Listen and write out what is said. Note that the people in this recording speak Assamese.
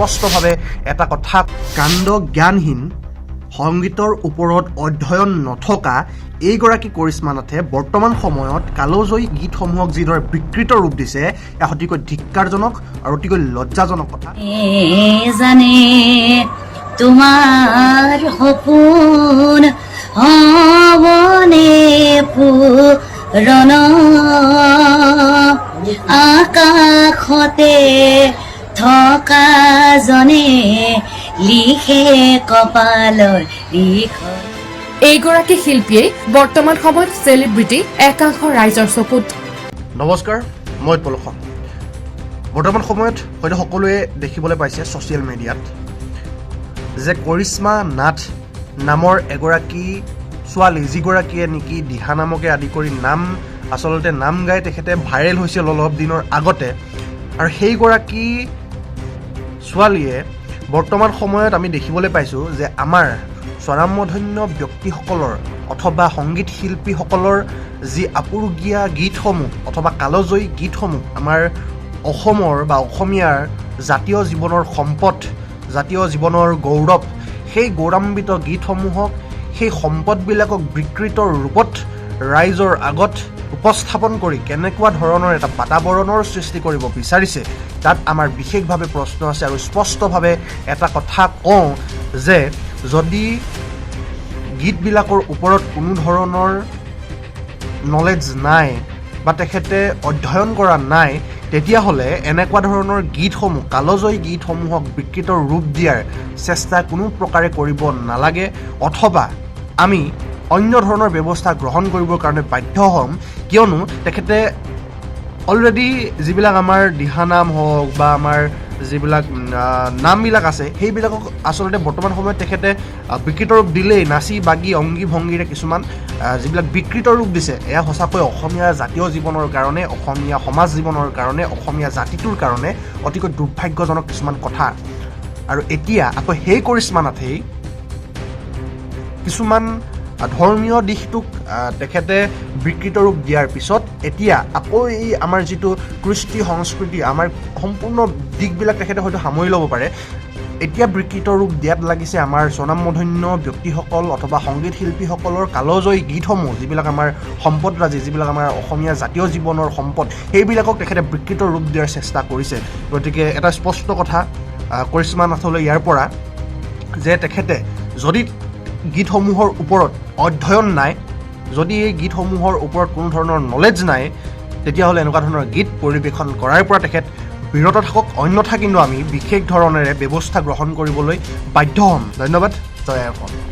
স্পষ্টভাৱে এটা কথা কাণ্ড জ্ঞানহীন সংগীতৰ ওপৰত অধ্যয়ন নথকা এইগৰাকী কৰিশ্মা নাথে বৰ্তমান সময়ত কালজয়ী গীতসমূহক যিদৰে বিকৃত ৰূপ দিছে এয়া অতিকৈ ধিক্কাৰজনক আৰু অতিকৈ লজ্জাজনক কথা জানে তোমাৰ সপোন হবনে পুৰণ আকাশতে থকা জনে লিখে কপালৰ লিখন। এইগৰাকী শিল্পীয়ে বৰ্তমান সময়ত চেলিব্ৰিটি একাংশ ৰাইজৰ চকুত। নমস্কাৰ, মই পলসন। বৰ্তমান সময়ত হয়তো সকলোৱে দেখিবলৈ পাইছে ছ'চিয়েল মিডিয়াত যে কৰিশ্মা নাথ নামৰ এগৰাকী ছোৱালী, যিগৰাকীয়ে নেকি দিহা নামকে আদি কৰি আচলতে নাম গাই তেখেতে ভাইৰেল হৈছিল অলপ দিনৰ আগতে, আৰু সেইগৰাকী ছোৱালীয়ে বৰ্তমান সময়ত আমি দেখিবলৈ পাইছোঁ যে আমাৰ স্বনামধন্য ব্যক্তিসকলৰ অথবা সংগীত শিল্পীসকলৰ যি আপুৰুগীয়া গীতসমূহ অথবা কালজয়ী গীতসমূহ আমাৰ অসমৰ বা অসমীয়াৰ জাতীয় জীৱনৰ সম্পদ, জাতীয় জীৱনৰ গৌৰৱ, সেই গৌৰৱান্বিত গীতসমূহক সেই সম্পদবিলাকক বিকৃত ৰূপত ৰাইজৰ আগত উপস্থাপন কৰি কেনেকুৱা ধৰণৰ এটা বাতাবৰণৰ সৃষ্টি কৰিব বিচাৰিছে, তাত আমাৰ বিশেষভাৱে প্ৰশ্ন আছে। আৰু স্পষ্টভাৱে এটা কথা কওঁ যে যদি গীতবিলাকৰ ওপৰত কোনো ধৰণৰ নলেজ নাই বা তেখেতে অধ্যয়ন কৰা নাই, তেতিয়াহ'লে এনেকুৱা ধৰণৰ গীতসমূহ, কালজয়ী গীতসমূহক বিকৃত ৰূপ দিয়াৰ চেষ্টা কোনো প্ৰকাৰে কৰিব নালাগে, অথবা আমি অন্য ধৰণৰ ব্যৱস্থা গ্ৰহণ কৰিবৰ কাৰণে বাধ্য হ'ম। কিয়নো তেখেতে অলৰেডি যিবিলাক আমাৰ দিহানাম হওক বা আমাৰ যিবিলাক নামবিলাক আছে সেইবিলাকক আচলতে বৰ্তমান সময়ত তেখেতে বিকৃত ৰূপ দিলেই, নাচি বাগি অংগী ভংগীৰে কিছুমান যিবিলাক বিকৃত ৰূপ দিছে, এয়া সঁচাকৈ অসমীয়া জাতীয় জীৱনৰ কাৰণে, অসমীয়া সমাজ জীৱনৰ কাৰণে, অসমীয়া জাতিটোৰ কাৰণে অতিকৈ দুৰ্ভাগ্যজনক কিছুমান কথা। আৰু এতিয়া আকৌ সেই কৰিশ্মা নাথেই কিছুমান ধৰ্মীয় দিশটোক তেখেতে বিকৃত ৰূপ দিয়াৰ পিছত এতিয়া আকৌ এই আমাৰ যিটো কৃষ্টি সংস্কৃতি, আমাৰ সম্পূৰ্ণ দিশবিলাক তেখেতে হয়তো সামৰি ল'ব পাৰে, এতিয়া বিকৃত ৰূপ দিয়াত লাগিছে আমাৰ স্বনামধন্য ব্যক্তিসকল অথবা সংগীত শিল্পীসকলৰ কালজয়ী গীতসমূহ, যিবিলাক আমাৰ সম্পদৰাজি, যিবিলাক আমাৰ অসমীয়া জাতীয় জীৱনৰ সম্পদ, সেইবিলাকক তেখেতে বিকৃত ৰূপ দিয়াৰ চেষ্টা কৰিছে। গতিকে এটা স্পষ্ট কথা কৰিশ্মা নাথলৈ ইয়াৰ পৰা যে তেখেতে যদি গীতসমূহৰ ওপৰত অধ্যয়ন নাই, যদি এই গীতসমূহৰ ওপৰত কোনো ধৰণৰ নলেজ নাই, তেতিয়াহ'লে এনেকুৱা ধৰণৰ গীত পৰিৱেশন কৰাৰ পৰা তেখেত বিৰত থাকক, অন্যথা কিন্তু আমি বিশেষ ধৰণেৰে ব্যৱস্থা গ্ৰহণ কৰিবলৈ বাধ্য হ'ম। ধন্যবাদ। জয় অসম।